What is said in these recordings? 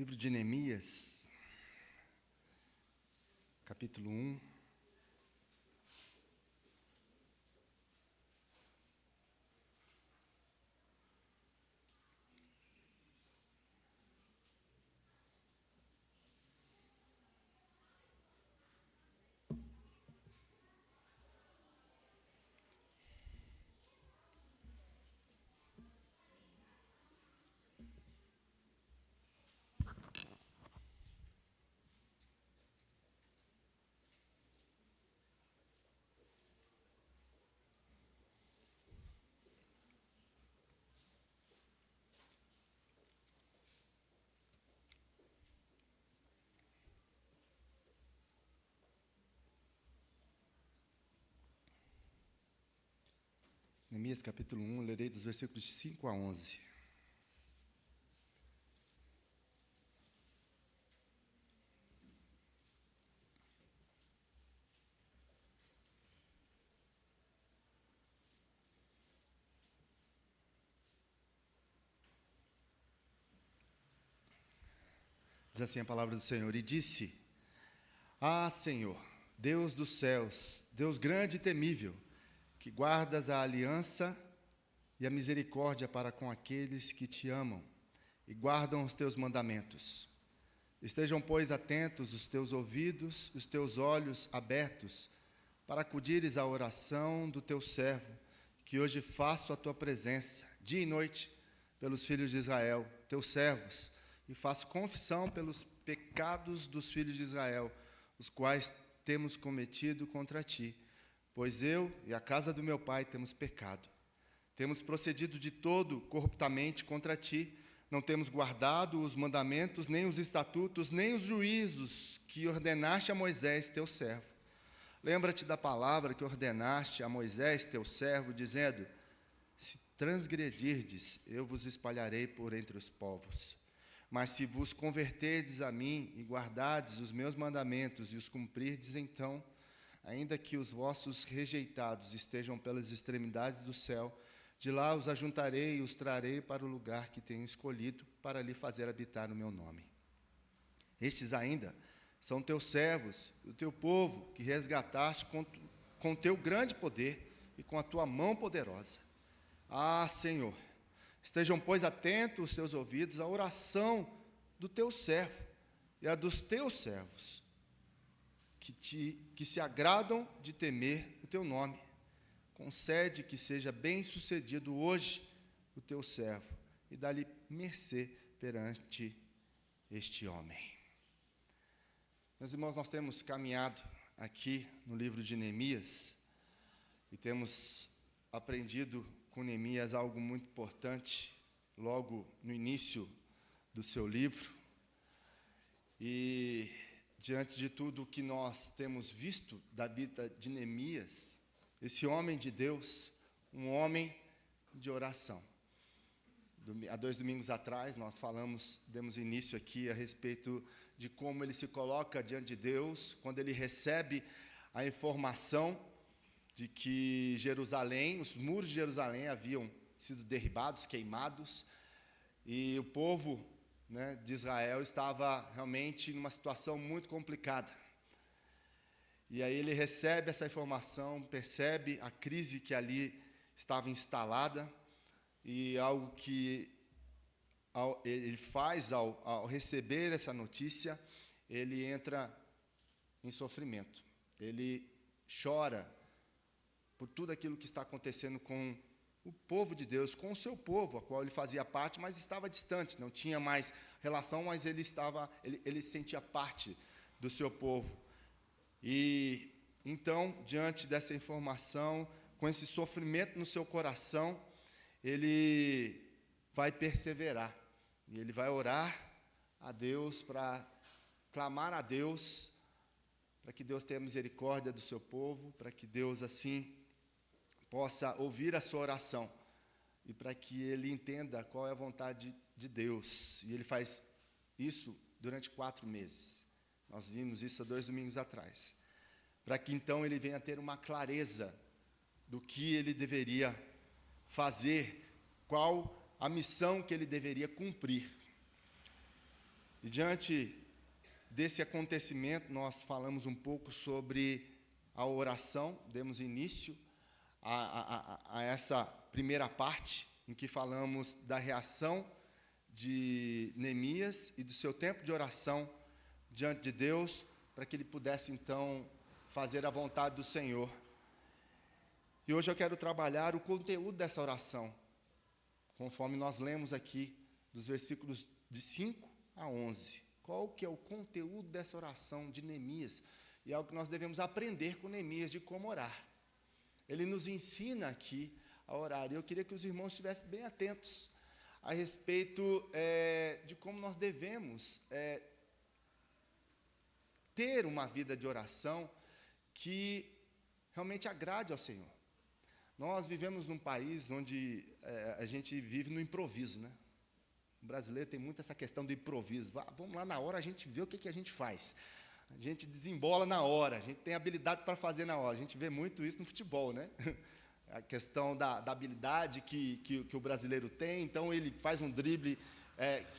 Livro de Neemias, capítulo 1. Neemias, capítulo 1, lerei dos versículos de 5 a 11. Diz assim a palavra do Senhor: E disse: Ah, Senhor, Deus dos céus, Deus grande e temível, que guardas a aliança e a misericórdia para com aqueles que te amam e guardam os teus mandamentos. Estejam, pois, atentos os teus ouvidos e os teus olhos abertos, para acudires à oração do teu servo, que hoje faço à tua presença, dia e noite, pelos filhos de Israel, teus servos, e faço confissão pelos pecados dos filhos de Israel, os quais temos cometido contra ti, pois eu e a casa do meu pai temos pecado. Temos procedido de todo corruptamente contra ti, não temos guardado os mandamentos, nem os estatutos, nem os juízos que ordenaste a Moisés, teu servo. Lembra-te da palavra que ordenaste a Moisés, teu servo, dizendo: Se transgredirdes, eu vos espalharei por entre os povos. Mas se vos converterdes a mim e guardardes os meus mandamentos e os cumprirdes, então, ainda que os vossos rejeitados estejam pelas extremidades do céu, de lá os ajuntarei e os trarei para o lugar que tenho escolhido para lhe fazer habitar o meu nome. Estes ainda são teus servos, o teu povo, que resgataste com teu grande poder e com a tua mão poderosa. Ah, Senhor, estejam, pois, atentos os teus ouvidos à oração do teu servo e à dos teus servos, que se agradam de temer o teu nome. Concede que seja bem-sucedido hoje o teu servo e dá-lhe mercê perante este homem. Meus irmãos, nós temos caminhado aqui no livro de Neemias e temos aprendido com Neemias algo muito importante logo no início do seu livro. E diante de tudo o que nós temos visto da vida de Neemias, esse homem de Deus, um homem de oração. Há 2 domingos atrás nós demos início aqui a respeito de como ele se coloca diante de Deus, quando ele recebe a informação de que Jerusalém, os muros de Jerusalém haviam sido derribados, queimados, e o povo, de Israel estava realmente numa situação muito complicada. E aí ele recebe essa informação, percebe a crise que ali estava instalada, e algo que ele faz ao receber essa notícia, ele entra em sofrimento. Ele chora por tudo aquilo que está acontecendo com o povo de Deus, com o seu povo, a qual ele fazia parte, mas estava distante, não tinha mais relação, mas ele sentia parte do seu povo. E então, diante dessa informação, com esse sofrimento no seu coração, ele vai perseverar. E ele vai orar a Deus, para clamar a Deus, para que Deus tenha misericórdia do seu povo, para que Deus, assim, possa ouvir a sua oração, e para que ele entenda qual é a vontade de Deus. E ele faz isso durante 4 meses. Nós vimos isso há 2 domingos atrás. Para que então ele venha ter uma clareza do que ele deveria fazer, qual a missão que ele deveria cumprir. E diante desse acontecimento, nós falamos um pouco sobre a oração, demos início a essa primeira parte, em que falamos da reação de Neemias e do seu tempo de oração diante de Deus, para que ele pudesse, então, fazer a vontade do Senhor. E hoje eu quero trabalhar o conteúdo dessa oração, conforme nós lemos aqui, dos versículos de 5 a 11. Qual que é o conteúdo dessa oração de Neemias? E é algo que nós devemos aprender com Neemias, de como orar. Ele nos ensina aqui a orar. E eu queria que os irmãos estivessem bem atentos a respeito de como nós devemos ter uma vida de oração que realmente agrade ao Senhor. Nós vivemos num país onde a gente vive no improviso, né? O brasileiro tem muito essa questão do improviso. Vamos lá na hora, a gente vê o que a gente faz. A gente desembola na hora, a gente tem habilidade para fazer na hora. A gente vê muito isso no futebol, né? A questão da habilidade que o brasileiro tem. Então, ele faz um drible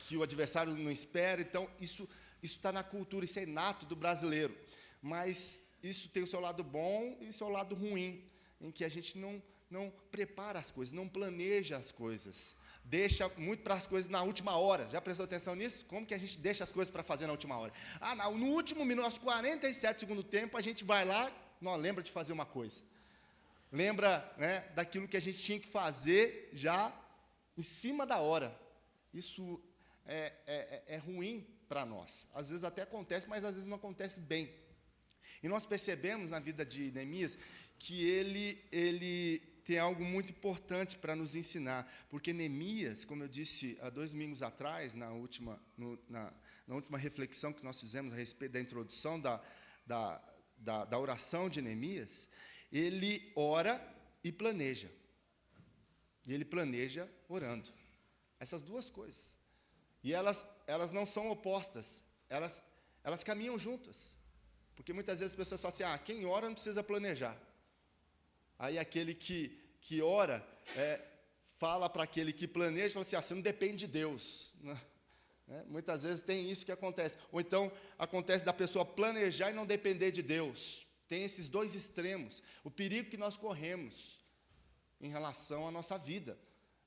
que o adversário não espera. Então, isso está na cultura, isso é inato do brasileiro. Mas isso tem o seu lado bom e o seu lado ruim, em que a gente não prepara as coisas, não planeja as coisas. Deixa muito para as coisas na última hora. Já prestou atenção nisso? Como que a gente deixa as coisas para fazer na última hora? No último minuto, aos 47 segundos do tempo, a gente vai lá, não lembra de fazer uma coisa. Lembra, né, daquilo que a gente tinha que fazer já em cima da hora. Isso é ruim para nós. Às vezes até acontece, mas às vezes não acontece bem. E nós percebemos na vida de Neemias que ele tem algo muito importante para nos ensinar, porque Neemias, como eu disse há 2 domingos atrás, na última reflexão que nós fizemos a respeito da introdução da oração de Neemias, ele ora e planeja. E ele planeja orando. Essas duas coisas. E elas não são opostas, elas caminham juntas. Porque muitas vezes as pessoas falam assim, quem ora não precisa planejar. Aí aquele que ora, fala para aquele que planeja, fala assim, você não depende de Deus. Muitas vezes tem isso que acontece. Ou então, acontece da pessoa planejar e não depender de Deus. Tem esses dois extremos. O perigo que nós corremos em relação à nossa vida.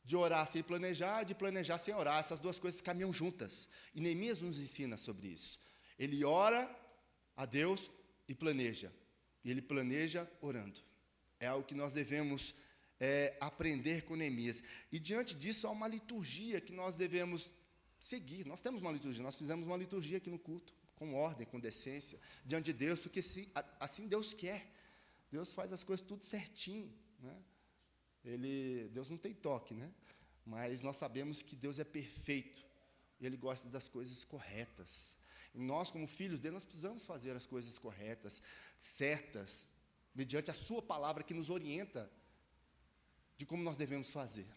De orar sem planejar, de planejar sem orar. Essas duas coisas caminham juntas. E Neemias nos ensina sobre isso. Ele ora a Deus e planeja. E ele planeja orando. É algo que nós devemos aprender com Neemias. E diante disso, há uma liturgia que nós devemos seguir. Nós temos uma liturgia, nós fizemos uma liturgia aqui no culto, com ordem, com decência, diante de Deus, porque assim Deus quer. Deus faz as coisas tudo certinho, né? Deus não tem toque, né? Mas nós sabemos que Deus é perfeito, e Ele gosta das coisas corretas. E nós, como filhos dele, nós precisamos fazer as coisas corretas, certas, mediante a sua palavra que nos orienta de como nós devemos fazer.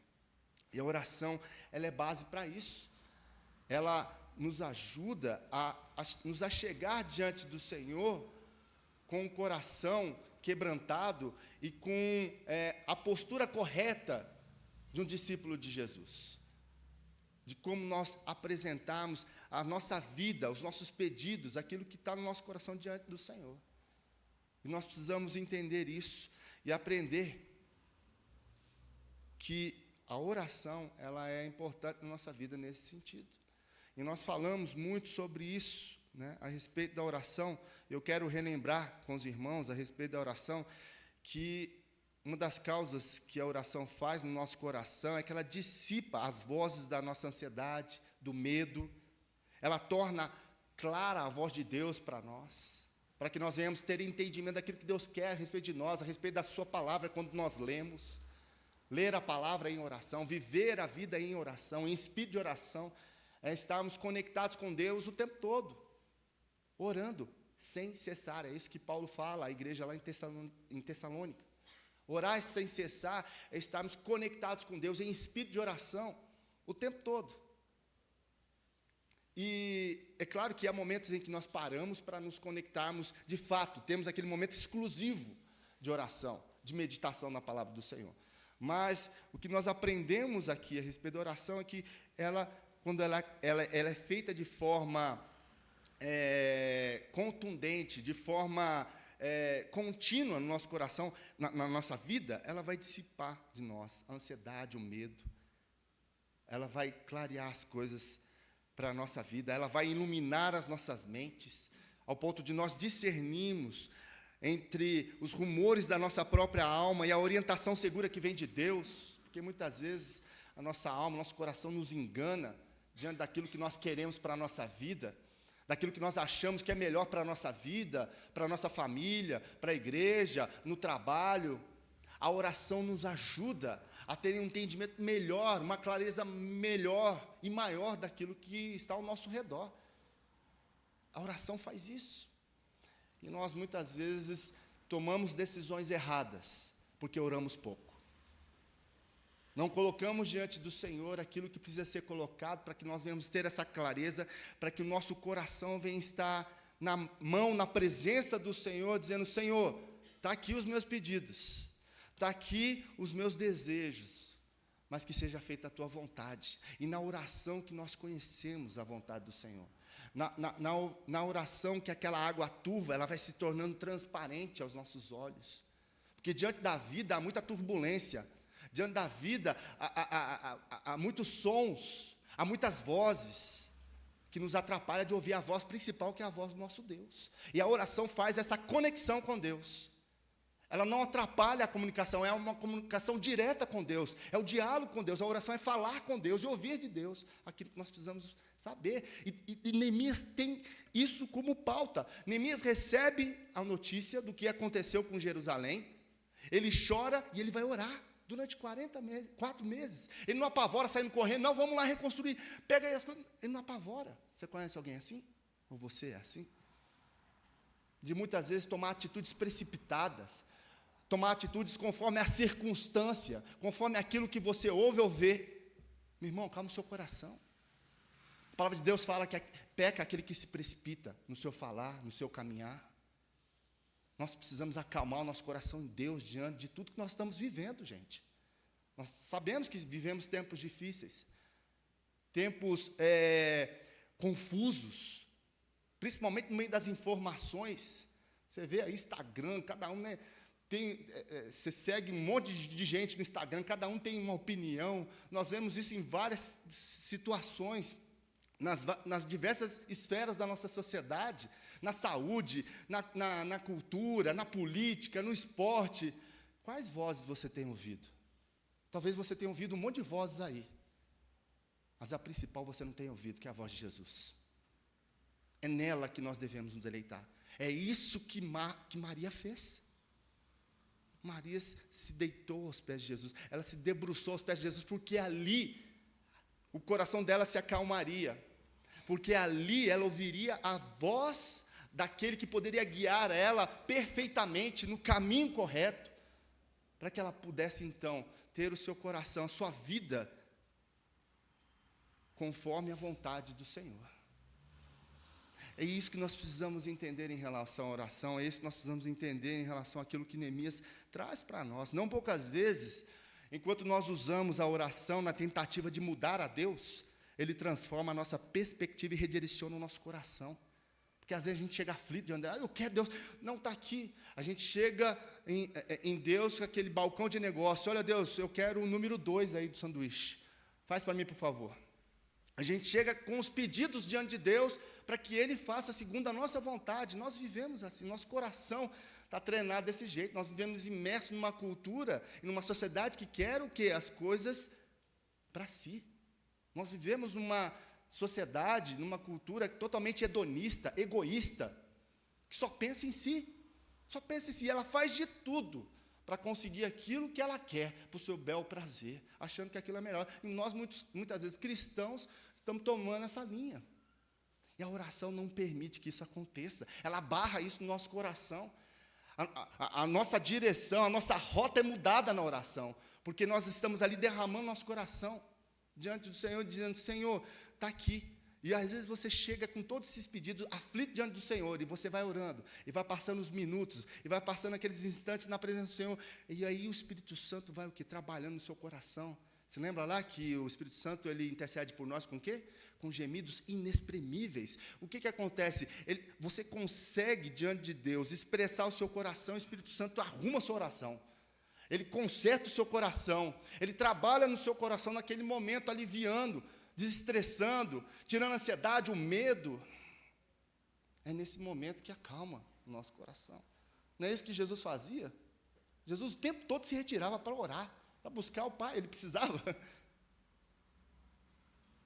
E a oração, ela é base para isso. Ela nos ajuda a nos achegar diante do Senhor com o coração quebrantado e com a postura correta de um discípulo de Jesus. De como nós apresentarmos a nossa vida, os nossos pedidos, aquilo que está no nosso coração diante do Senhor. E nós precisamos entender isso e aprender que a oração, ela é importante na nossa vida nesse sentido. E nós falamos muito sobre isso, né, a respeito da oração. Eu quero relembrar com os irmãos a respeito da oração, que uma das causas que a oração faz no nosso coração é que ela dissipa as vozes da nossa ansiedade, do medo. Ela torna clara a voz de Deus para nós, para que nós venhamos ter entendimento daquilo que Deus quer a respeito de nós, a respeito da sua palavra, quando nós lemos. Ler a palavra em oração, viver a vida em oração, em espírito de oração, é estarmos conectados com Deus o tempo todo, orando sem cessar. É isso que Paulo fala à igreja lá em Tessalônica. Orar sem cessar é estarmos conectados com Deus em espírito de oração o tempo todo. E é claro que há momentos em que nós paramos para nos conectarmos de fato, temos aquele momento exclusivo de oração, de meditação na palavra do Senhor. Mas o que nós aprendemos aqui a respeito da oração é que ela quando ela é feita de forma contundente, de forma contínua no nosso coração, na nossa vida, ela vai dissipar de nós a ansiedade, o medo. Ela vai clarear as coisas para a nossa vida, ela vai iluminar as nossas mentes, ao ponto de nós discernirmos entre os rumores da nossa própria alma e a orientação segura que vem de Deus, porque muitas vezes a nossa alma, nosso coração nos engana diante daquilo que nós queremos para a nossa vida, daquilo que nós achamos que é melhor para a nossa vida, para a nossa família, para a igreja, no trabalho. A oração nos ajuda a ter um entendimento melhor, uma clareza melhor e maior daquilo que está ao nosso redor. A oração faz isso. E nós, muitas vezes, tomamos decisões erradas, porque oramos pouco. Não colocamos diante do Senhor aquilo que precisa ser colocado, para que nós venhamos ter essa clareza, para que o nosso coração venha estar na mão, na presença do Senhor, dizendo: Senhor, está aqui os meus pedidos, está aqui os meus desejos, mas que seja feita a Tua vontade. E na oração que nós conhecemos a vontade do Senhor. Na oração que aquela água turva, ela vai se tornando transparente aos nossos olhos. Porque diante da vida há muita turbulência, diante da vida há muitos sons, há muitas vozes, que nos atrapalham de ouvir a voz principal, que é a voz do nosso Deus. E a oração faz essa conexão com Deus. Ela não atrapalha a comunicação, é uma comunicação direta com Deus, é o diálogo com Deus. A oração é falar com Deus e ouvir de Deus aquilo que nós precisamos saber. E Neemias tem isso como pauta. Neemias recebe a notícia do que aconteceu com Jerusalém, ele chora e ele vai orar durante 4 meses. Ele não apavora saindo correndo, não, vamos lá reconstruir, pega aí as coisas. Ele não apavora. Você conhece alguém assim? Ou você é assim? De muitas vezes tomar atitudes precipitadas, tomar atitudes conforme a circunstância, conforme aquilo que você ouve ou vê. Meu irmão, calma o seu coração. A palavra de Deus fala que peca aquele que se precipita no seu falar, no seu caminhar. Nós precisamos acalmar o nosso coração em Deus diante de tudo que nós estamos vivendo, gente. Nós sabemos que vivemos tempos difíceis, tempos confusos, principalmente no meio das informações. Você vê aí Instagram, cada um, né, você segue um monte de gente no Instagram, cada um tem uma opinião. Nós vemos isso em várias situações, nas diversas esferas da nossa sociedade, na saúde, na cultura, na política, no esporte. Quais vozes você tem ouvido? Talvez você tenha ouvido um monte de vozes aí, mas a principal você não tem ouvido, que é a voz de Jesus. É nela que nós devemos nos deleitar. É isso que Maria fez. Maria se deitou aos pés de Jesus, ela se debruçou aos pés de Jesus, porque ali o coração dela se acalmaria, porque ali ela ouviria a voz daquele que poderia guiar ela perfeitamente no caminho correto, para que ela pudesse então ter o seu coração, a sua vida, conforme a vontade do Senhor. É isso que nós precisamos entender em relação à oração, é isso que nós precisamos entender em relação àquilo que Neemias traz para nós. Não poucas vezes, enquanto nós usamos a oração na tentativa de mudar a Deus, Ele transforma a nossa perspectiva e redireciona o nosso coração. Porque às vezes a gente chega aflito de andar, eu quero Deus, não está aqui. A gente chega em Deus com aquele balcão de negócio, olha Deus, eu quero o número 2 aí do sanduíche, faz para mim por favor. A gente chega com os pedidos diante de Deus, para que Ele faça segundo a nossa vontade. Nós vivemos assim, nosso coração está treinado desse jeito, nós vivemos imersos numa cultura, numa sociedade que quer o quê? As coisas para si. Nós vivemos numa sociedade, numa cultura totalmente hedonista, egoísta, que só pensa em si, ela faz de tudo para conseguir aquilo que ela quer, para o seu bel prazer, achando que aquilo é melhor. E nós, muitas vezes, cristãos, estamos tomando essa linha. E a oração não permite que isso aconteça, ela barra isso no nosso coração. A nossa direção, a nossa rota é mudada na oração, porque nós estamos ali derramando nosso coração diante do Senhor, dizendo, Senhor, está aqui. E às vezes você chega com todos esses pedidos, aflito diante do Senhor, e você vai orando, e vai passando os minutos, e vai passando aqueles instantes na presença do Senhor, e aí o Espírito Santo vai o quê? Trabalhando no seu coração. Você lembra lá que o Espírito Santo ele intercede por nós com o quê? Com gemidos inexprimíveis. O que acontece? Você consegue, diante de Deus, expressar o seu coração, o Espírito Santo arruma a sua oração. Ele conserta o seu coração. Ele trabalha no seu coração naquele momento, aliviando, desestressando, tirando a ansiedade, o medo. É nesse momento que acalma o nosso coração. Não é isso que Jesus fazia? Jesus o tempo todo se retirava para orar, para buscar o Pai. Ele precisava.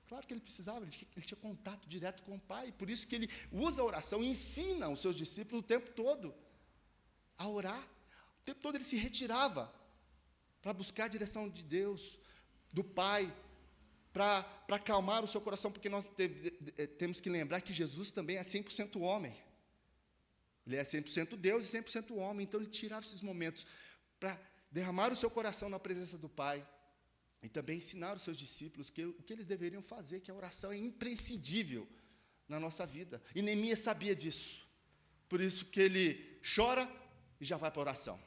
Claro que ele precisava, ele tinha contato direto com o Pai. Por isso que ele usa a oração e ensina os seus discípulos o tempo todo a orar. O tempo todo ele se retirava para buscar a direção de Deus, do Pai, para acalmar o seu coração, porque nós temos que lembrar que Jesus também é 100% homem. Ele é 100% Deus e 100% homem, então ele tirava esses momentos para derramar o seu coração na presença do Pai e também ensinar os seus discípulos o que eles deveriam fazer, que a oração é imprescindível na nossa vida. E Neemias sabia disso, por isso que ele chora e já vai para a oração.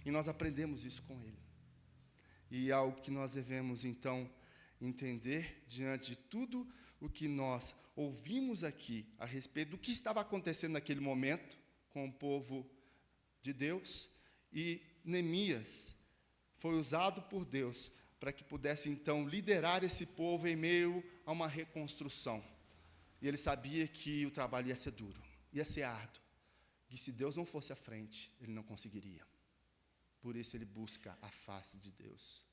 E nós aprendemos isso com ele. E é algo que nós devemos, então, entender diante de tudo o que nós ouvimos aqui a respeito do que estava acontecendo naquele momento com o povo de Deus. E Neemias foi usado por Deus para que pudesse, então, liderar esse povo em meio a uma reconstrução. E ele sabia que o trabalho ia ser duro, ia ser árduo, que se Deus não fosse à frente, ele não conseguiria. Por isso ele busca a face de Deus.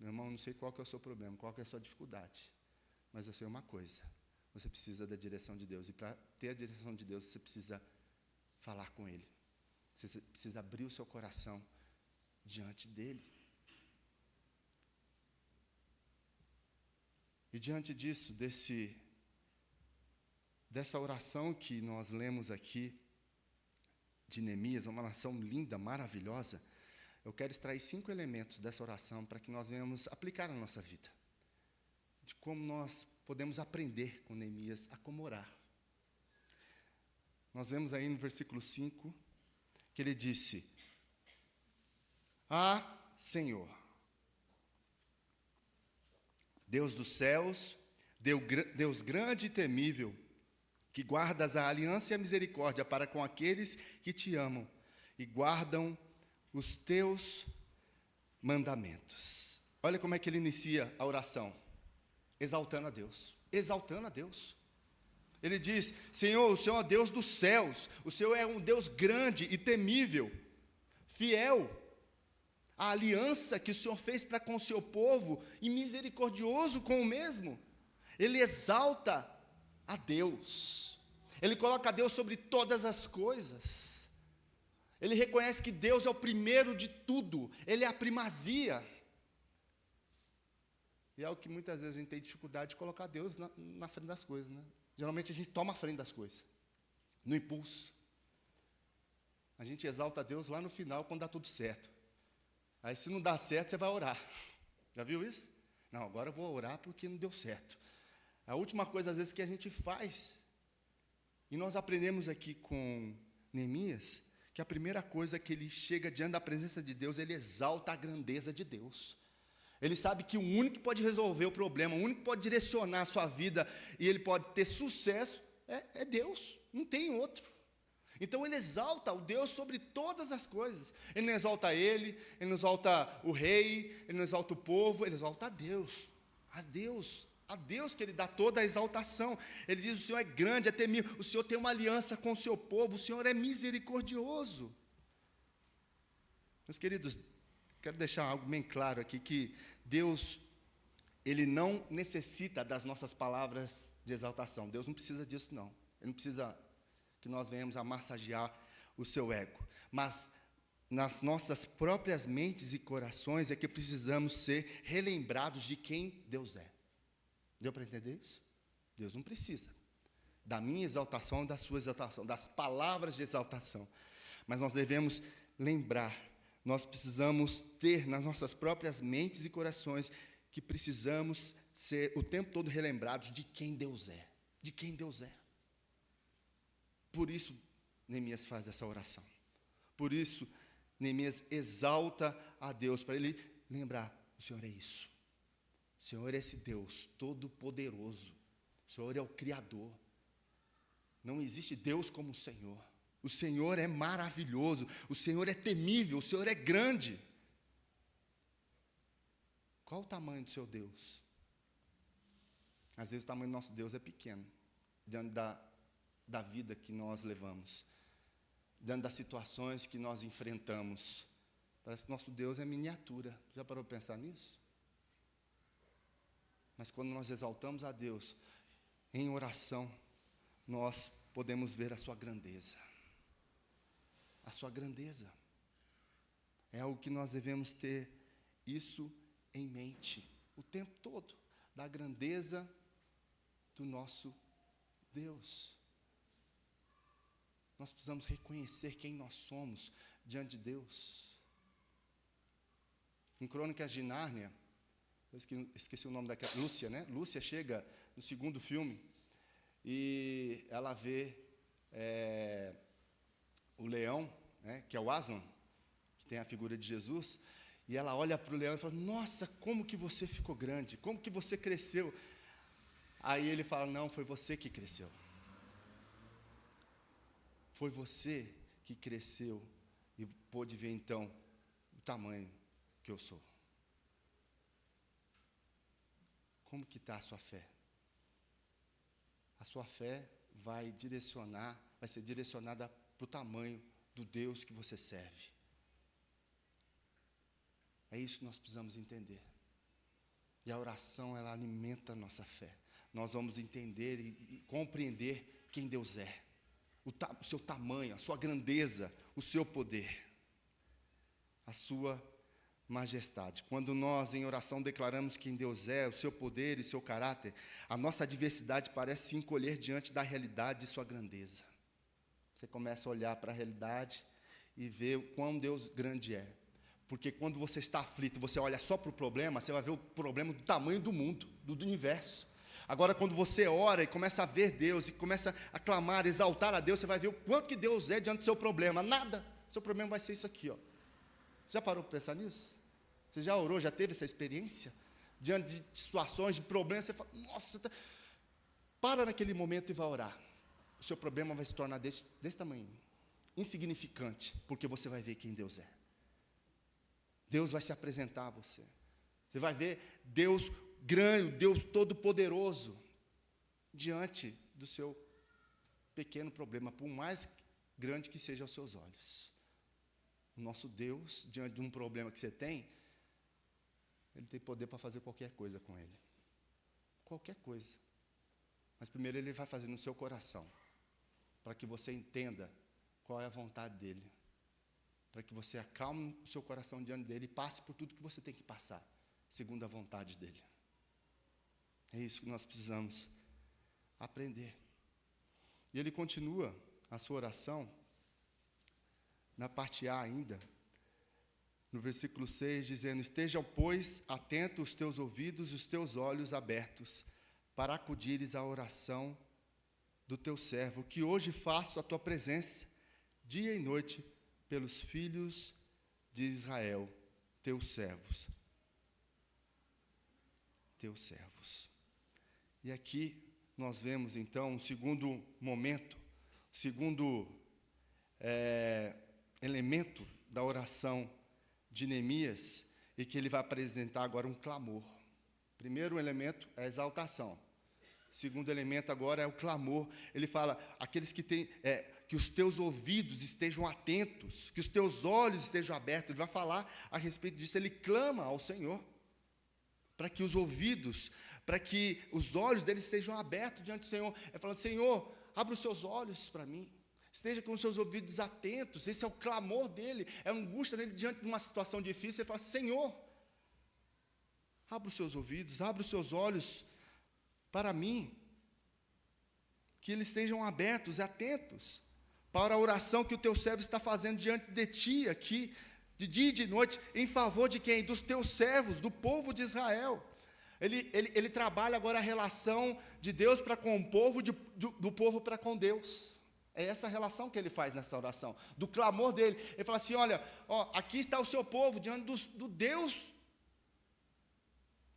Meu irmão, não sei qual que é o seu problema, qual que é a sua dificuldade, mas eu sei uma coisa, você precisa da direção de Deus, e para ter a direção de Deus, você precisa falar com Ele, você precisa abrir o seu coração diante dEle. E diante disso, dessa oração que nós lemos aqui, de Neemias, uma oração linda, maravilhosa, eu quero extrair 5 elementos dessa oração para que nós venhamos aplicar na nossa vida, de como nós podemos aprender com Neemias a como orar. Nós vemos aí no versículo 5, que ele disse: Ah, Senhor, Deus dos céus, Deus grande e temível, que guardas a aliança e a misericórdia para com aqueles que te amam e guardam os teus mandamentos. Olha como é que ele inicia a oração, exaltando a Deus, exaltando a Deus. Ele diz: Senhor, o Senhor é Deus dos céus, o Senhor é um Deus grande e temível, fiel à aliança que o Senhor fez para com o seu povo e misericordioso com o mesmo. Ele exalta a Deus, ele coloca a Deus sobre todas as coisas. Ele reconhece que Deus é o primeiro de tudo, Ele é a primazia. E é o que muitas vezes a gente tem dificuldade de colocar Deus na frente das coisas, né? Geralmente a gente toma a frente das coisas, no impulso. A gente exalta a Deus lá no final, quando dá tudo certo. Aí se não dá certo, você vai orar. Já viu isso? Não, agora eu vou orar porque não deu certo. A última coisa, às vezes, que a gente faz, e nós aprendemos aqui com Neemias, que a primeira coisa que ele chega diante da presença de Deus, ele exalta a grandeza de Deus. Ele sabe que o único que pode resolver o problema, o único que pode direcionar a sua vida, e ele pode ter sucesso, é Deus, não tem outro. Então ele exalta o Deus sobre todas as coisas. Ele não exalta ele não exalta o rei, ele não exalta o povo, ele exalta a Deus. A Deus que ele dá toda a exaltação. Ele diz: o Senhor é grande, é temível, o Senhor tem uma aliança com o seu povo, o Senhor é misericordioso. Meus queridos, quero deixar algo bem claro aqui, que Deus, Ele não necessita das nossas palavras de exaltação. Deus não precisa disso, não. Ele não precisa que nós venhamos a massagear o seu ego. Mas nas nossas próprias mentes e corações é que precisamos ser relembrados de quem Deus é. Deu para entender isso? Deus não precisa da minha exaltação, da sua exaltação, das palavras de exaltação. Mas nós devemos lembrar, nós precisamos ter nas nossas próprias mentes e corações que precisamos ser o tempo todo relembrados de quem Deus é. De quem Deus é. Por isso, Neemias faz essa oração. Por isso, Neemias exalta a Deus, para ele lembrar: o Senhor é isso. O Senhor é esse Deus todo-poderoso. O Senhor é o Criador. Não existe Deus como o Senhor. O Senhor é maravilhoso. O Senhor é temível. O Senhor é grande. Qual o tamanho do seu Deus? Às vezes o tamanho do nosso Deus é pequeno, diante da vida que nós levamos, diante das situações que nós enfrentamos. Parece que nosso Deus é miniatura. Já parou para pensar nisso? Mas quando nós exaltamos a Deus em oração, nós podemos ver a sua grandeza. A sua grandeza. É algo que nós devemos ter isso em mente o tempo todo, da grandeza do nosso Deus. Nós precisamos reconhecer quem nós somos diante de Deus. Em Crônicas de Nárnia, eu esqueci o nome daquela, Lúcia, né? Lúcia chega no segundo filme e ela vê o leão, né, que é o Aslan, que tem a figura de Jesus, e ela olha para o leão e fala: nossa, como que você ficou grande, como que você cresceu. Aí ele fala: não, foi você que cresceu. Foi você que cresceu e pôde ver então o tamanho que eu sou. Como que está a sua fé? A sua fé vai ser direcionada para o tamanho do Deus que você serve. É isso que nós precisamos entender. E a oração, ela alimenta a nossa fé. Nós vamos entender e compreender quem Deus é. O seu tamanho, a sua grandeza, o seu poder, a sua majestade. Quando nós em oração declaramos quem Deus é, o seu poder e seu caráter, a nossa adversidade parece se encolher diante da realidade de sua grandeza. Você começa a olhar para a realidade e ver o quão Deus grande é. Porque quando você está aflito, você olha só para o problema, você vai ver o problema do tamanho do mundo, do universo. Agora, quando você ora e começa a ver Deus, e começa a clamar, exaltar a Deus, você vai ver o quanto que Deus é diante do seu problema. Nada. Seu problema vai ser isso aqui, ó. Já parou para pensar nisso? Você já orou, já teve essa experiência? Diante de situações, de problemas, você fala: nossa, para naquele momento e vai orar. O seu problema vai se tornar desse tamanho, insignificante, porque você vai ver quem Deus é. Deus vai se apresentar a você. Você vai ver Deus grande, Deus todo-poderoso, diante do seu pequeno problema, por mais grande que seja aos seus olhos. O nosso Deus, diante de um problema que você tem, Ele tem poder para fazer qualquer coisa com ele. Qualquer coisa. Mas primeiro Ele vai fazer no seu coração, para que você entenda qual é a vontade dEle, para que você acalme o seu coração diante dEle e passe por tudo que você tem que passar, segundo a vontade dEle. É isso que nós precisamos aprender. E ele continua a sua oração, na parte A ainda, no versículo 6, dizendo: estejam, pois, atentos os teus ouvidos e os teus olhos abertos, para acudires à oração do teu servo, que hoje faço a tua presença, dia e noite, pelos filhos de Israel, teus servos. Teus servos. E aqui nós vemos então um segundo momento, segundo elemento da oração de Neemias, e que ele vai apresentar agora um clamor. Primeiro elemento é a exaltação. Segundo elemento agora é o clamor. Ele fala: aqueles que têm, que os teus ouvidos estejam atentos, que os teus olhos estejam abertos. Ele vai falar a respeito disso. Ele clama ao Senhor para que os ouvidos, para que os olhos dele estejam abertos diante do Senhor. Ele fala: Senhor, abra os seus olhos para mim, esteja com os seus ouvidos atentos. Esse é o clamor dele, é a angústia dele diante de uma situação difícil. Ele fala: Senhor, abra os seus ouvidos, abra os seus olhos para mim, que eles estejam abertos e atentos para a oração que o teu servo está fazendo diante de ti aqui, de dia e de noite, em favor de quem? Dos teus servos, do povo de Israel. Ele trabalha agora a relação de Deus para com o povo, do povo para com Deus. É essa relação que ele faz nessa oração, do clamor dele. Ele fala assim: olha, aqui está o seu povo, diante do Deus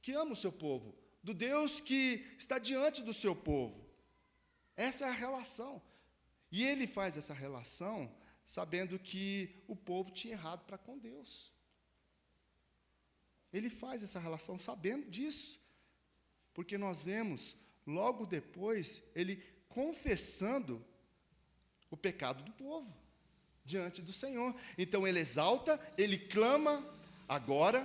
que ama o seu povo, do Deus que está diante do seu povo. Essa é a relação. E ele faz essa relação sabendo que o povo tinha errado para com Deus. Ele faz essa relação sabendo disso. Porque nós vemos, logo depois, ele confessando o pecado do povo diante do Senhor. Então ele exalta, ele clama agora,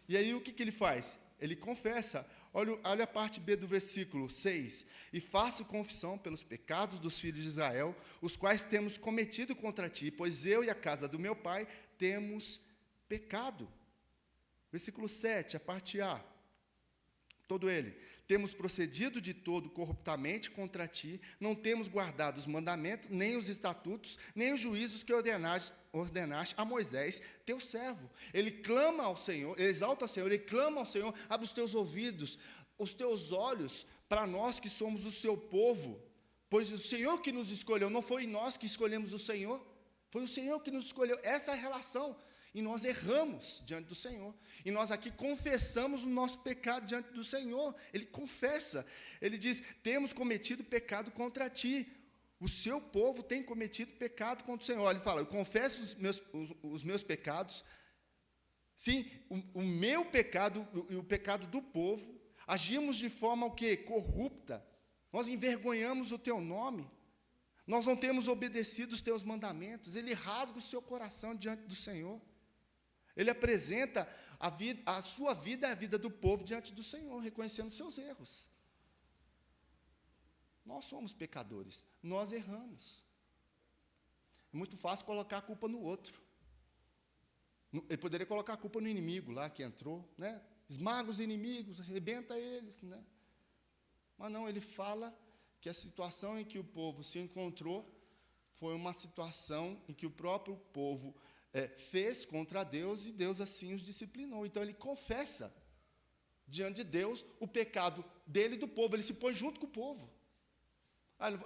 e aí o que ele faz? Ele confessa. Olha a parte B do versículo 6. E faço confissão pelos pecados dos filhos de Israel, os quais temos cometido contra ti, pois eu e a casa do meu pai temos pecado. Versículo 7, a parte A. Todo ele. Temos procedido de todo corruptamente contra ti, não temos guardado os mandamentos, nem os estatutos, nem os juízos que ordenaste a Moisés, teu servo. Ele clama ao Senhor, ele exalta ao Senhor, ele clama ao Senhor, abre os teus ouvidos, os teus olhos, para nós que somos o seu povo, pois o Senhor que nos escolheu, não foi nós que escolhemos o Senhor, foi o Senhor que nos escolheu. Essa é a relação. E nós erramos diante do Senhor. E nós aqui confessamos o nosso pecado diante do Senhor. Ele confessa. Ele diz, temos cometido pecado contra ti. O seu povo tem cometido pecado contra o Senhor. Ele fala, eu confesso os meus pecados. Sim, o meu pecado e o pecado do povo. Agimos de forma o quê? Corrupta. Nós envergonhamos o teu nome. Nós não temos obedecido os teus mandamentos. Ele rasga o seu coração diante do Senhor. Ele apresenta a sua vida e a vida do povo diante do Senhor, reconhecendo seus erros. Nós somos pecadores, nós erramos. É muito fácil colocar a culpa no outro. Ele poderia colocar a culpa no inimigo lá que entrou, né? Esmaga os inimigos, arrebenta eles, né? Mas não, ele fala que a situação em que o povo se encontrou foi uma situação em que o próprio povo fez contra Deus e Deus assim os disciplinou. Então ele confessa diante de Deus o pecado dele e do povo, ele se põe junto com o povo.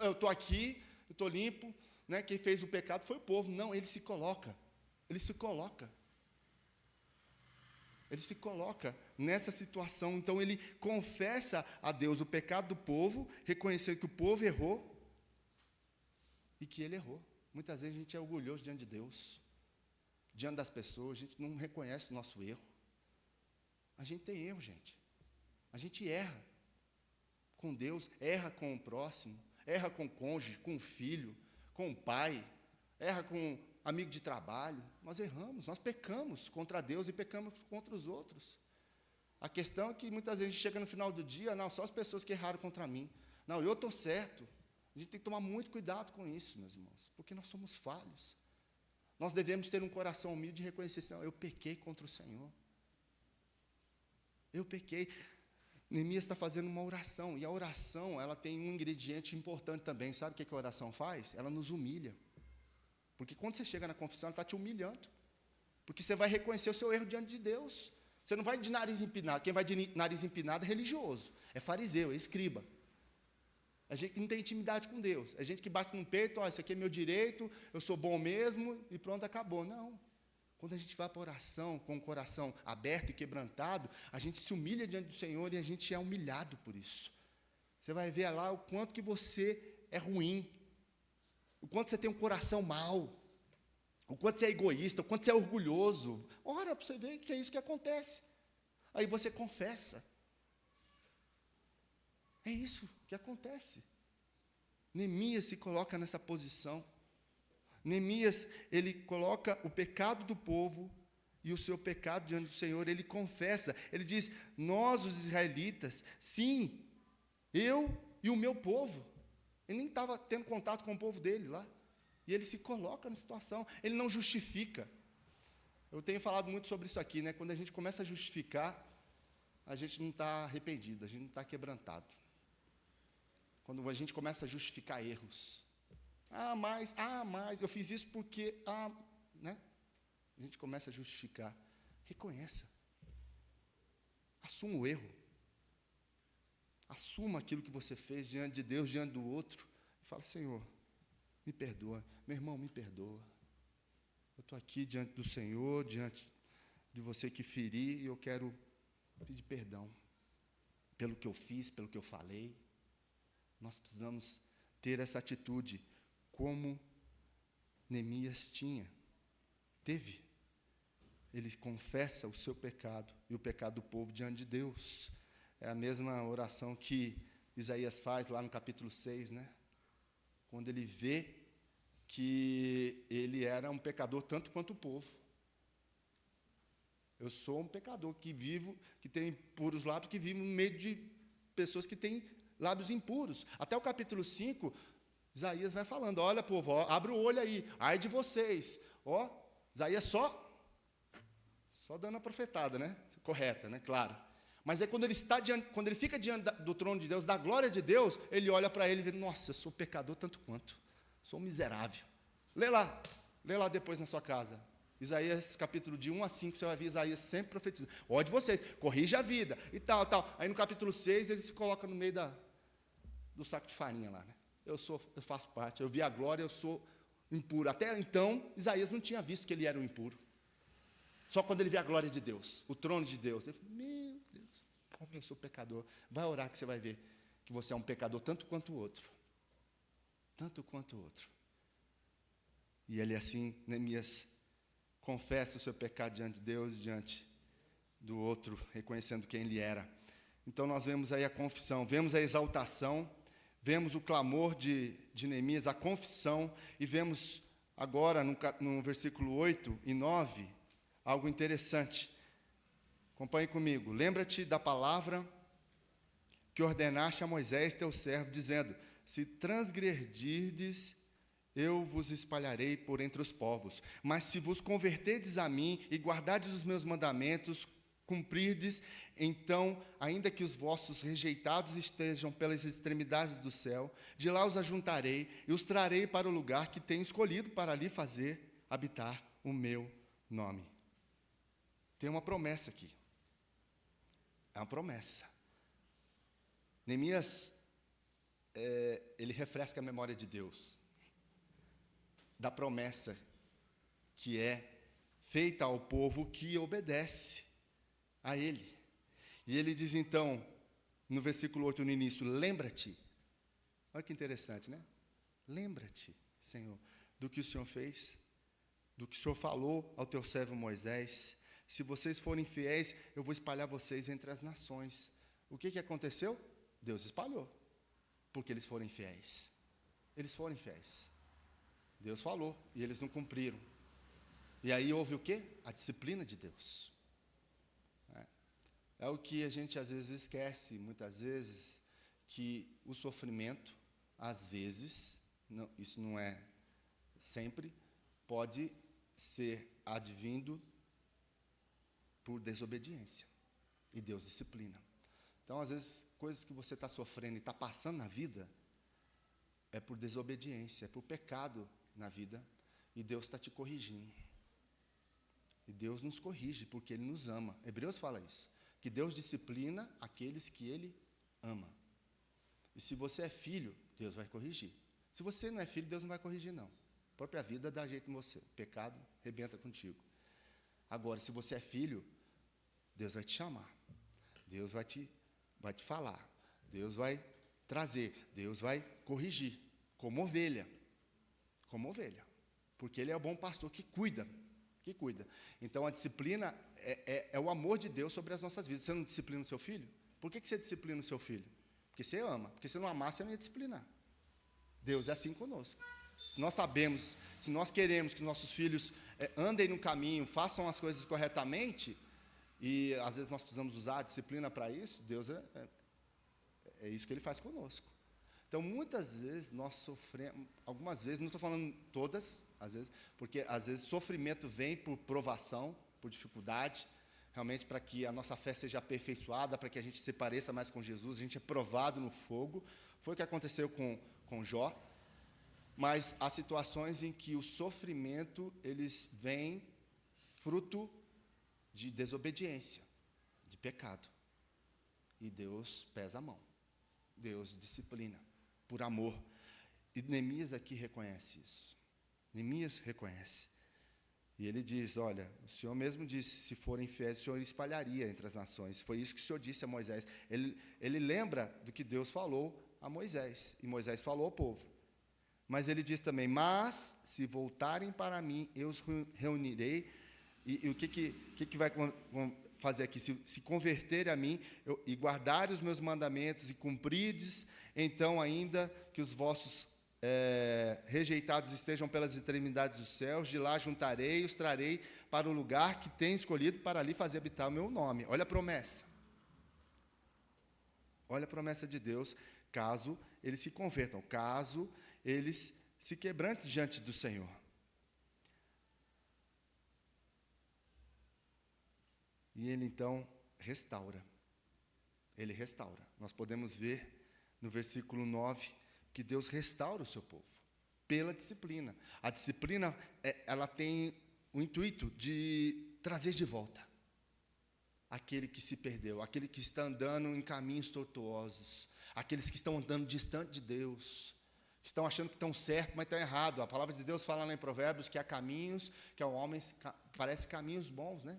Eu estou aqui, eu estou limpo, né? Quem fez o pecado foi o povo. Não, ele se coloca nessa situação. Então ele confessa a Deus o pecado do povo, reconhecendo que o povo errou e que ele errou. Muitas vezes a gente é orgulhoso diante de Deus, diante das pessoas, a gente não reconhece o nosso erro. A gente tem erro, gente. A gente erra com Deus, erra com o próximo, erra com o cônjuge, com o filho, com o pai, erra com amigo de trabalho. Nós erramos, nós pecamos contra Deus e pecamos contra os outros. A questão é que muitas vezes a gente chega no final do dia, não, só as pessoas que erraram contra mim. Não, eu estou certo. A gente tem que tomar muito cuidado com isso, meus irmãos, porque nós somos falhos. Nós devemos ter um coração humilde e reconhecer, Senhor, eu pequei contra o Senhor. Eu pequei. Neemias está fazendo uma oração, e a oração, ela tem um ingrediente importante também. Sabe o que a oração faz? Ela nos humilha. Porque quando você chega na confissão, ela está te humilhando. Porque você vai reconhecer o seu erro diante de Deus. Você não vai de nariz empinado. Quem vai de nariz empinado é religioso, é fariseu, é escriba. A gente que não tem intimidade com Deus. É gente que bate no peito, isso aqui é meu direito, eu sou bom mesmo, e pronto, acabou. Não. Quando a gente vai para a oração com o coração aberto e quebrantado, a gente se humilha diante do Senhor e a gente é humilhado por isso. Você vai ver lá o quanto que você é ruim, o quanto você tem um coração mau, o quanto você é egoísta, o quanto você é orgulhoso. Ora para você ver que é isso que acontece. Aí você confessa. É isso que acontece. Neemias se coloca nessa posição. Neemias, ele coloca o pecado do povo e o seu pecado diante do Senhor, ele confessa, ele diz, nós os israelitas, sim, eu e o meu povo. Ele nem estava tendo contato com o povo dele lá, e ele se coloca na situação, ele não justifica. Eu tenho falado muito sobre isso aqui, né? Quando a gente começa a justificar, a gente não está arrependido, a gente não está quebrantado. Quando a gente começa a justificar erros, mas, eu fiz isso porque, né? A gente começa a justificar. Reconheça. Assuma o erro. Assuma aquilo que você fez diante de Deus, diante do outro. E fala, Senhor, me perdoa. Meu irmão, me perdoa. Eu estou aqui diante do Senhor, diante de você que feri, e eu quero pedir perdão. pelo que eu fiz, pelo que eu falei. Nós precisamos ter essa atitude, como Neemias teve. Ele confessa o seu pecado e o pecado do povo diante de Deus. É a mesma oração que Isaías faz lá no capítulo 6, né? Quando ele vê que ele era um pecador tanto quanto o povo. Eu sou um pecador que tem impuros lábios, que vive no meio de pessoas que têm lábios impuros. Até o capítulo 5, Isaías vai falando, olha, povo, ó, abre o olho aí, ai de vocês. Ó, Isaías só dando a profetada, né? Correta, né? Claro. Mas é quando ele fica diante do trono de Deus, da glória de Deus, ele olha para ele e vê, nossa, eu sou pecador tanto quanto, sou um miserável. Lê lá depois na sua casa. Isaías, capítulo de 1 a 5, você vai ver Isaías sempre profetizando. Ó de vocês, corrija a vida, e tal. Aí no capítulo 6, ele se coloca no meio do saco de farinha lá, né? Eu faço parte, eu vi a glória, eu sou impuro. Até então, Isaías não tinha visto que ele era um impuro. Só quando ele vê a glória de Deus, o trono de Deus, ele fala, meu Deus, como eu sou pecador. Vai orar que você vai ver que você é um pecador tanto quanto o outro. Tanto quanto o outro. E ele assim, Neemias, confessa o seu pecado diante de Deus, diante do outro, reconhecendo quem ele era. Então nós vemos aí a confissão, vemos a exaltação, vemos o clamor de Neemias, a confissão, e vemos agora no versículo 8 e 9, algo interessante. Acompanhe comigo. Lembra-te da palavra que ordenaste a Moisés, teu servo, dizendo, se transgredirdes, eu vos espalharei por entre os povos. Mas se vos converterdes a mim e guardardes os meus mandamentos, cumprirdes, então, ainda que os vossos rejeitados estejam pelas extremidades do céu, de lá os ajuntarei e os trarei para o lugar que tenho escolhido para ali fazer habitar o meu nome. Tem uma promessa aqui. É uma promessa. Neemias, ele refresca a memória de Deus, da promessa que é feita ao povo que obedece a ele. E ele diz então, no versículo 8, no início, lembra-te. Olha que interessante, né? Lembra-te, Senhor, do que o Senhor fez, do que o Senhor falou ao teu servo Moisés. Se vocês forem fiéis, eu vou espalhar vocês entre as nações. O que aconteceu? Deus espalhou, porque eles foram fiéis. Eles foram fiéis. Deus falou, e eles não cumpriram. E aí houve o quê? A disciplina de Deus. É o que a gente às vezes esquece, muitas vezes, que o sofrimento, às vezes, isso não é sempre, pode ser advindo por desobediência. E Deus disciplina. Então, às vezes, coisas que você está sofrendo e está passando na vida, é por desobediência, é por pecado na vida, e Deus está te corrigindo. E Deus nos corrige, porque Ele nos ama. Hebreus fala isso, que Deus disciplina aqueles que Ele ama. E se você é filho, Deus vai corrigir. Se você não é filho, Deus não vai corrigir, não. A própria vida dá jeito em você. O pecado rebenta contigo. Agora, se você é filho, Deus vai te chamar. Deus vai te falar. Deus vai trazer. Deus vai corrigir. Como ovelha. Como ovelha. Porque Ele é o bom pastor que cuida. Que cuida. Então, a disciplina é o amor de Deus sobre as nossas vidas. Você não disciplina o seu filho? Por que você disciplina o seu filho? Porque você ama. Porque se não amasse, você não ia disciplinar. Deus é assim conosco. Se nós sabemos, se nós queremos que nossos filhos andem no caminho, façam as coisas corretamente, e às vezes nós precisamos usar a disciplina para isso, Deus é isso que Ele faz conosco. Então, muitas vezes nós sofremos, algumas vezes, não estou falando todas, às vezes, porque às vezes sofrimento vem por provação, por dificuldade, realmente para que a nossa fé seja aperfeiçoada, para que a gente se pareça mais com Jesus, a gente é provado no fogo. Foi o que aconteceu com Jó. Mas há situações em que o sofrimento, eles vêm fruto de desobediência, de pecado. E Deus pesa a mão. Deus disciplina, por amor. E Neemias aqui reconhece isso. Neemias reconhece. E ele diz, olha, o Senhor mesmo disse, se forem fiéis, o Senhor espalharia entre as nações. Foi isso que o Senhor disse a Moisés. Ele lembra do que Deus falou a Moisés, e Moisés falou ao povo. Mas ele diz também, mas se voltarem para mim, eu os reunirei. E o que vai fazer aqui? Se converterem a mim e guardarem os meus mandamentos e cumprirdes, então ainda que os vossos rejeitados estejam pelas extremidades dos céus, de lá juntarei e os trarei para o lugar que tenho escolhido para ali fazer habitar o meu nome. Olha a promessa. Olha a promessa de Deus, caso eles se convertam, caso eles se quebrantem diante do Senhor. E ele então restaura. Ele restaura. Nós podemos ver no versículo 9 que Deus restaura o seu povo pela disciplina. A disciplina, ela tem o intuito de trazer de volta aquele que se perdeu, aquele que está andando em caminhos tortuosos, aqueles que estão andando distante de Deus, que estão achando que estão certos, mas estão errados. A palavra de Deus fala lá em Provérbios que há caminhos, que ao homem parece caminhos bons, né?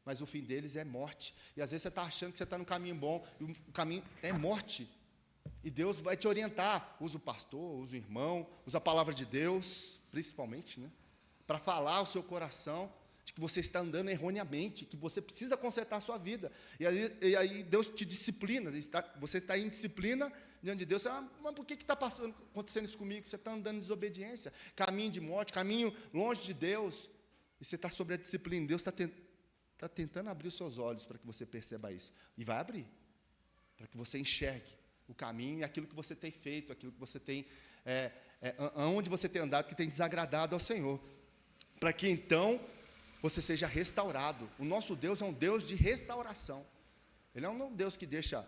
Mas o fim deles é morte. E às vezes você está achando que você está no caminho bom, e o caminho é morte. E Deus vai te orientar. Usa o pastor, usa o irmão, usa a palavra de Deus, principalmente, né? Para falar ao seu coração de que você está andando erroneamente, que você precisa consertar a sua vida. E aí Deus te disciplina, você está em disciplina diante de Deus. Você, mas por que está acontecendo isso comigo? Você está andando em desobediência, caminho de morte, caminho longe de Deus. E você está sobre a disciplina. Deus está tentando abrir os seus olhos para que você perceba isso. E vai abrir, para que você enxergue o caminho e aquilo que você tem feito, aquilo que você tem, aonde você tem andado, que tem desagradado ao Senhor. Para que então você seja restaurado. O nosso Deus é um Deus de restauração. Ele não é um Deus que deixa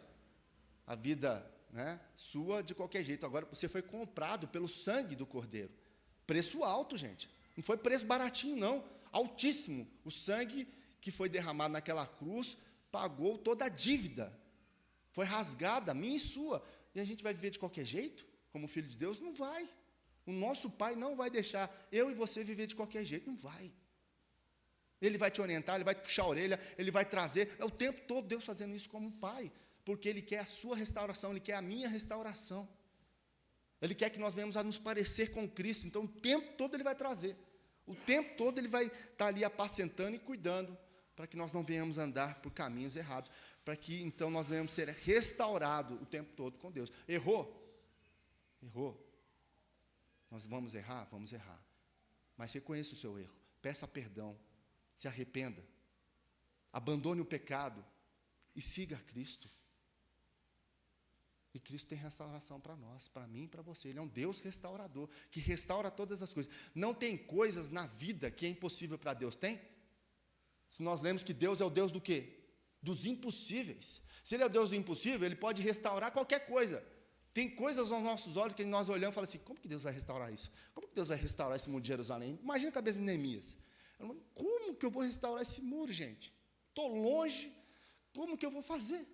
a vida, né, sua de qualquer jeito. Agora você foi comprado pelo sangue do Cordeiro. Preço alto, gente. Não foi preço baratinho, não. Altíssimo. O sangue que foi derramado naquela cruz pagou toda a dívida. Foi rasgada, minha e sua. E a gente vai viver de qualquer jeito, como filho de Deus? Não vai. O nosso Pai não vai deixar eu e você viver de qualquer jeito. Não vai. Ele vai te orientar, Ele vai te puxar a orelha, Ele vai trazer. É o tempo todo Deus fazendo isso como Pai. Porque Ele quer a sua restauração, Ele quer a minha restauração. Ele quer que nós venhamos a nos parecer com Cristo. Então, o tempo todo Ele vai trazer. O tempo todo Ele vai estar ali apacentando e cuidando, para que nós não venhamos andar por caminhos errados, para que, então, nós venhamos ser restaurados o tempo todo com Deus. Errou? Errou. Nós vamos errar? Vamos errar. Mas reconheça o seu erro, peça perdão, se arrependa, abandone o pecado e siga Cristo. E Cristo tem restauração para nós, para mim e para você. Ele é um Deus restaurador, que restaura todas as coisas. Não tem coisas na vida que é impossível para Deus, tem? Se nós lemos que Deus é o Deus do quê? Dos impossíveis. Se Ele é o Deus do impossível, Ele pode restaurar qualquer coisa. Tem coisas aos nossos olhos que nós olhamos e falamos assim, como que Deus vai restaurar isso? Como que Deus vai restaurar esse muro de Jerusalém? Imagina a cabeça de Neemias. Como que eu vou restaurar esse muro, gente? Estou longe, como que eu vou fazer?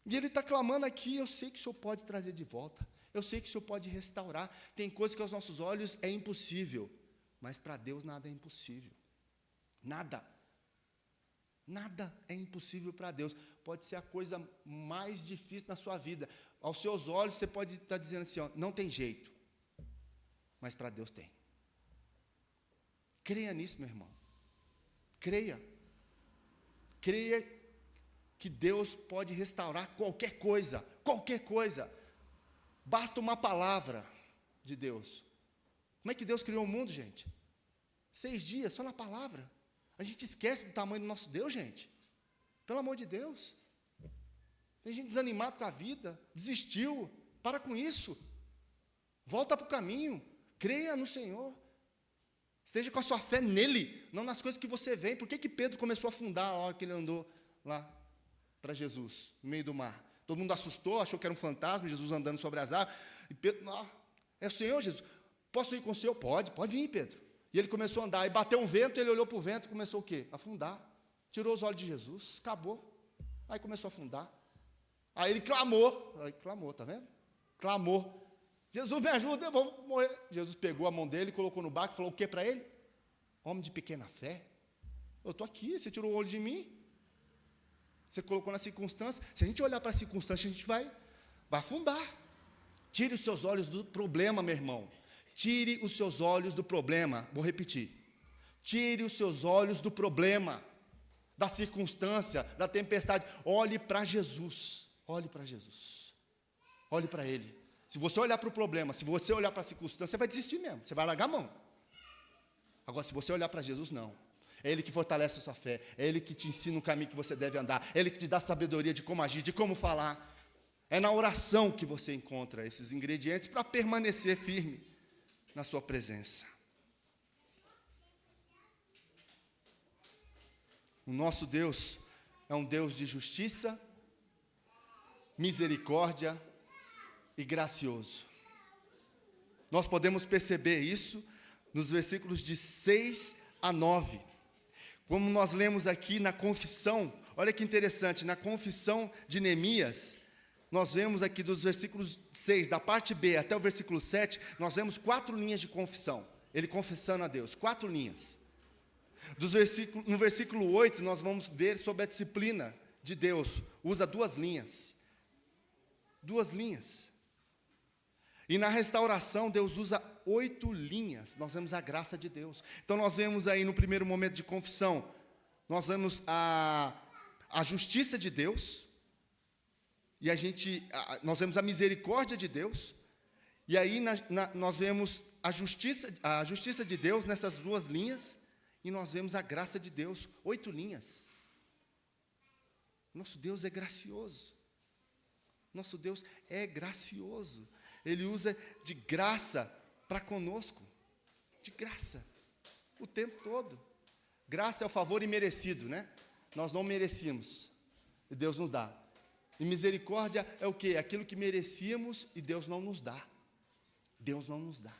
E ele está clamando aqui, eu sei que o Senhor pode trazer de volta, eu sei que o Senhor pode restaurar. Tem coisas que aos nossos olhos é impossível, mas para Deus nada é impossível. Nada. Nada é impossível para Deus. Pode ser a coisa mais difícil na sua vida. Aos seus olhos você pode estar dizendo assim, ó, não tem jeito. Mas para Deus tem. Creia nisso, meu irmão. Creia. Creia que Deus pode restaurar qualquer coisa. Qualquer coisa. Basta uma palavra de Deus. Como é que Deus criou o mundo, gente? 6 dias, só na palavra. A gente esquece do tamanho do nosso Deus, gente. Pelo amor de Deus. Tem gente desanimada com a vida, desistiu. Para com isso. Volta para o caminho. Creia no Senhor. Esteja com a sua fé nele, não nas coisas que você vê. Por que Pedro começou a afundar a hora que ele andou lá para Jesus, no meio do mar? Todo mundo assustou, achou que era um fantasma, Jesus andando sobre as águas. E Pedro, é o Senhor, Jesus. Posso ir com o Senhor? Pode vir, Pedro. E ele começou a andar, e bateu um vento, ele olhou para o vento e começou o quê? Afundar. Tirou os olhos de Jesus, acabou. Aí começou a afundar. Aí ele clamou, tá vendo? Clamou. Jesus, me ajuda, eu vou morrer. Jesus pegou a mão dele, colocou no barco e falou o que para ele? Homem de pequena fé? Eu estou aqui, você tirou o olho de mim. Você colocou na circunstância. Se a gente olhar para a circunstância, a gente vai afundar. Tire os seus olhos do problema, meu irmão. Tire os seus olhos do problema. Vou repetir. Tire os seus olhos do problema, da circunstância, da tempestade. Olhe para Jesus. Olhe para Jesus. Olhe para Ele. Se você olhar para o problema, se você olhar para a circunstância, você vai desistir mesmo. Você vai largar a mão. Agora, se você olhar para Jesus, não. É Ele que fortalece a sua fé. É Ele que te ensina o caminho que você deve andar. É Ele que te dá sabedoria de como agir, de como falar. É na oração que você encontra esses ingredientes para permanecer firme na sua presença. O nosso Deus é um Deus de justiça, misericórdia e gracioso. Nós podemos perceber isso nos versículos de 6 a 9. Como nós lemos aqui na confissão, olha que interessante, na confissão de Neemias, nós vemos aqui dos versículos 6, da parte B até o versículo 7, nós vemos 4 linhas de confissão. Ele confessando a Deus, 4 linhas. No versículo 8, nós vamos ver sobre a disciplina de Deus. Usa 2 linhas. 2 linhas. E na restauração, Deus usa 8 linhas. Nós vemos a graça de Deus. Então, nós vemos aí no primeiro momento de confissão, nós vemos a justiça de Deus. E nós vemos a misericórdia de Deus. E aí nós vemos a justiça de Deus nessas 2 linhas. E nós vemos a graça de Deus, 8 linhas. Nosso Deus é gracioso. Nosso Deus é gracioso. Ele usa de graça para conosco. De graça. O tempo todo. Graça é o favor imerecido, né? Nós não merecíamos. E Deus nos dá. E misericórdia é o quê? Aquilo que merecíamos e Deus não nos dá. Deus não nos dá.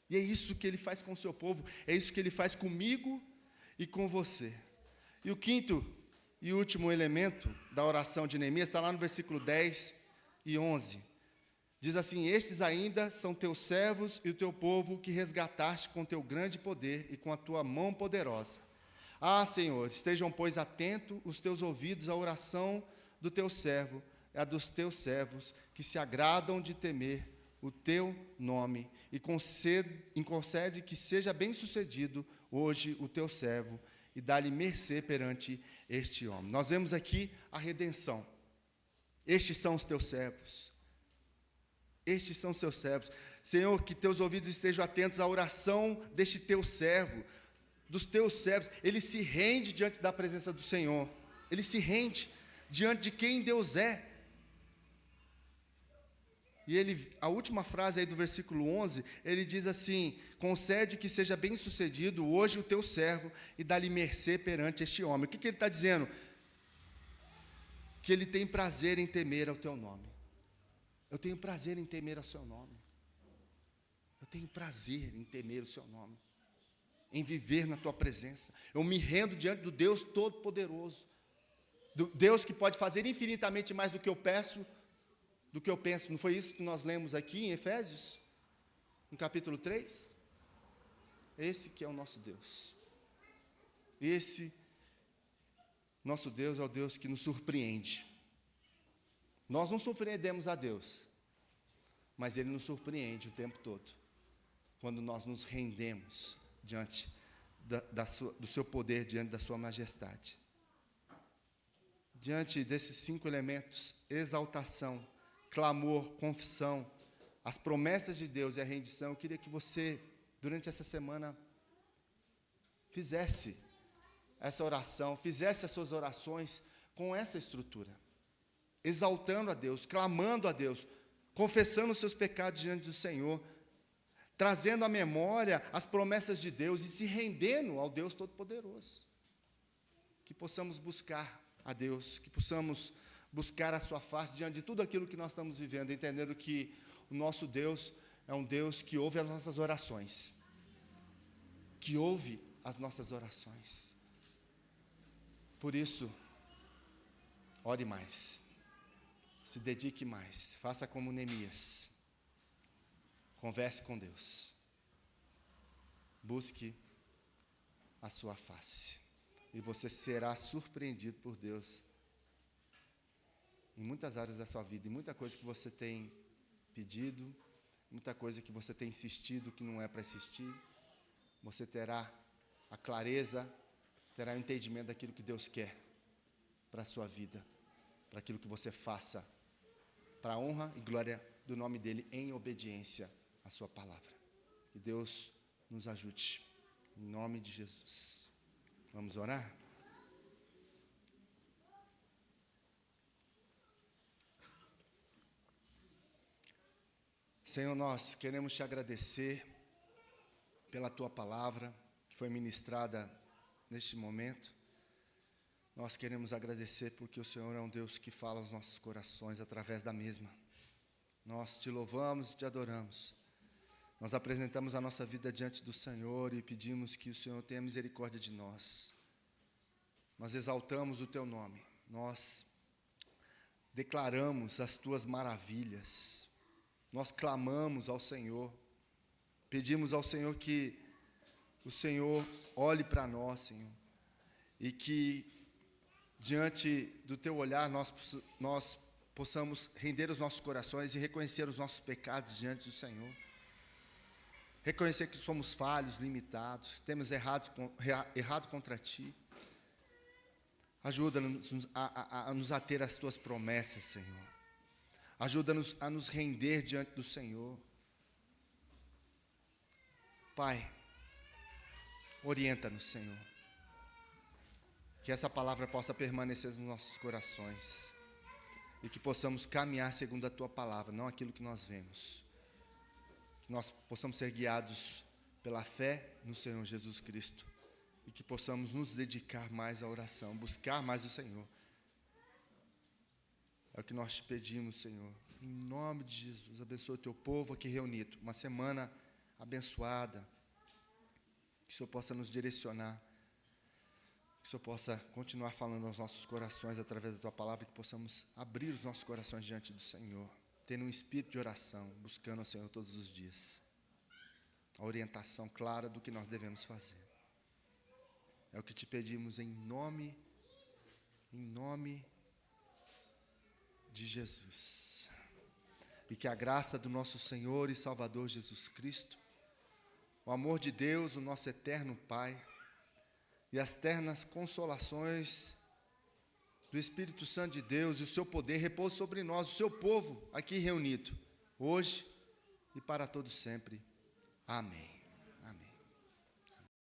E é isso que Ele faz com o seu povo, é isso que Ele faz comigo e com você. E o quinto e último elemento da oração de Neemias está lá no versículo 10 e 11. Diz assim: estes ainda são teus servos e o teu povo que resgataste com teu grande poder e com a tua mão poderosa. Ah, Senhor, estejam, pois, atentos os teus ouvidos à oração do teu servo, a dos teus servos, que se agradam de temer o teu nome, e concede que seja bem-sucedido hoje o teu servo, e dá-lhe mercê perante este homem. Nós vemos aqui a redenção. Estes são os teus servos. Estes são os teus servos. Senhor, que teus ouvidos estejam atentos à oração deste teu servo, dos teus servos. Ele se rende diante da presença do Senhor. Ele se rende diante de quem Deus é. E a última frase aí do versículo 11, ele diz assim: concede que seja bem-sucedido hoje o teu servo e dá-lhe mercê perante este homem. O que ele está dizendo? Que ele tem prazer em temer ao teu nome. Eu tenho prazer em temer ao seu nome. Eu tenho prazer em temer o seu nome. Em viver na tua presença. Eu me rendo diante do Deus Todo-Poderoso. Do Deus que pode fazer infinitamente mais do que eu peço, do que eu penso. Não foi isso que nós lemos aqui em Efésios? No capítulo 3? Esse que é o nosso Deus. Esse nosso Deus é o Deus que nos surpreende. Nós não surpreendemos a Deus, mas Ele nos surpreende o tempo todo, quando nós nos rendemos diante do seu poder, diante da sua majestade. Diante desses 5 elementos: exaltação, clamor, confissão, as promessas de Deus e a rendição, eu queria que você, durante essa semana, fizesse essa oração, fizesse as suas orações com essa estrutura, exaltando a Deus, clamando a Deus, confessando os seus pecados diante do Senhor, trazendo à memória as promessas de Deus e se rendendo ao Deus Todo-Poderoso. Que possamos buscar a Deus, que possamos buscar a sua face diante de tudo aquilo que nós estamos vivendo, entendendo que o nosso Deus é um Deus que ouve as nossas orações, que ouve as nossas orações. Por isso, ore mais, se dedique mais, faça como Neemias, converse com Deus, busque a sua face. E você será surpreendido por Deus em muitas áreas da sua vida, em muita coisa que você tem pedido, muita coisa que você tem insistido que não é para insistir. Você terá a clareza, terá o entendimento daquilo que Deus quer para a sua vida, para aquilo que você faça, para a honra e glória do nome dEle, em obediência à sua palavra. Que Deus nos ajude, em nome de Jesus. Vamos orar? Senhor, nós queremos te agradecer pela tua palavra que foi ministrada neste momento. Nós queremos agradecer porque o Senhor é um Deus que fala aos nossos corações através da mesma. Nós te louvamos e te adoramos. Nós apresentamos a nossa vida diante do Senhor e pedimos que o Senhor tenha misericórdia de nós. Nós exaltamos o teu nome. Nós declaramos as tuas maravilhas. Nós clamamos ao Senhor. Pedimos ao Senhor que o Senhor olhe para nós, Senhor, e que diante do teu olhar nós possamos render os nossos corações e reconhecer os nossos pecados diante do Senhor. Reconhecer que somos falhos, limitados, temos errado contra ti. Ajuda-nos a nos ater às tuas promessas, Senhor. Ajuda-nos a nos render diante do Senhor. Pai, orienta-nos, Senhor. Que essa palavra possa permanecer nos nossos corações. E que possamos caminhar segundo a tua palavra, não aquilo que nós vemos. Que nós possamos ser guiados pela fé no Senhor Jesus Cristo. E que possamos nos dedicar mais à oração, buscar mais o Senhor. É o que nós te pedimos, Senhor. Em nome de Jesus, abençoa o teu povo aqui reunido. Uma semana abençoada. Que o Senhor possa nos direcionar. Que o Senhor possa continuar falando aos nossos corações através da tua palavra. Que possamos abrir os nossos corações diante do Senhor. Tendo um espírito de oração, buscando o Senhor todos os dias. A orientação clara do que nós devemos fazer. É o que te pedimos em nome de Jesus. E que a graça do nosso Senhor e Salvador Jesus Cristo, o amor de Deus, o nosso eterno Pai, e as ternas consolações do Espírito Santo de Deus e o seu poder repousem sobre nós, o seu povo aqui reunido, hoje e para todo sempre. Amém.